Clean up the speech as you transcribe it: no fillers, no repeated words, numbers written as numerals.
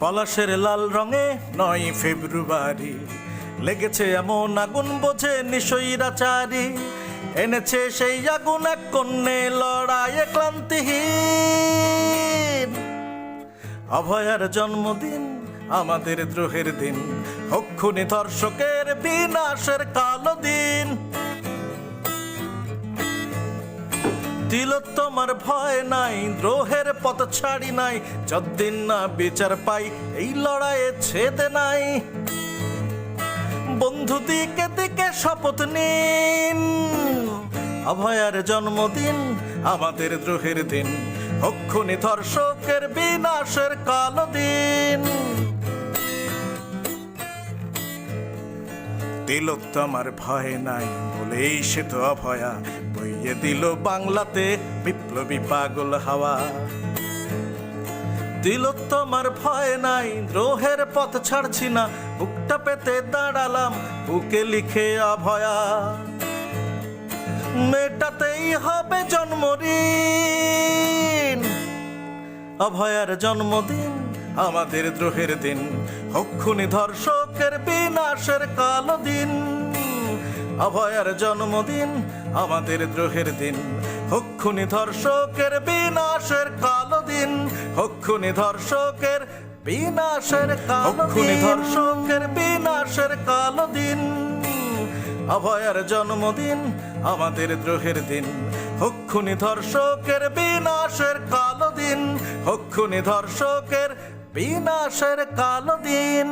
পলাশের লাল রঙে ৯ ফেব্রুয়ারি লেগেছে এমন আগুন বোঝে নিশৈরাচারী, এনেছে সেই আগুন এক কন্যে লড়াইয়ে ক্লান্তিহীন। অভয়ার জন্মদিন আমাদের দ্রোহের দিন, হক্ষুনি ধর্ষকের বিনাশের কালো দিন। তিলোত্তমার ভয় নাই, দ্রোহের পথ ছাড়ি নাই, যতদিন না বিচার পাই এই লড়াইয়ে ছেদে নাই। বন্ধু দিকে দিকে শপথ নিন, অভয়ার জন্মদিন আমাদের দ্রোহের দিন, হক্ষুনি ধর্ষকের বিনাশের কালো দিন। তিলোত্তমার ভয় নাই বলেই সে তো অভয়া বইয়ে দিল বাংলাতে বিপ্লবী পাগল হাওয়া। তিলোত্তমার ভয় নাই, দ্রোহের পথ ছাড়ছি না, বুকটা পেতে দাঁড়ালাম বুকে লিখে অভয়া। মেটাতেই হবে জন্মদিন, অভয়ার জন্মদিন আমাদের দ্রোহের দিন, হক্ষুনি ধর্ষকের বিনাশের কালো দিন। অভয়ার জন্মদিন আমাদের দ্রোহের দিন, হক্ষুনি ধর্ষকের বিনাশের কালো দিন, হক্ষুনি ধর্ষকের বিনাশের কালো দিন, ধর্ষকের বিনাশের কালো দিন। অভয়ার জন্মদিন আমাদের দ্রোহের দিন, হক্ষুনি ধর্ষকের বিনাশের কালো দিন, হক্ষুনি ধর্ষকের বিনাশের কালো দিন।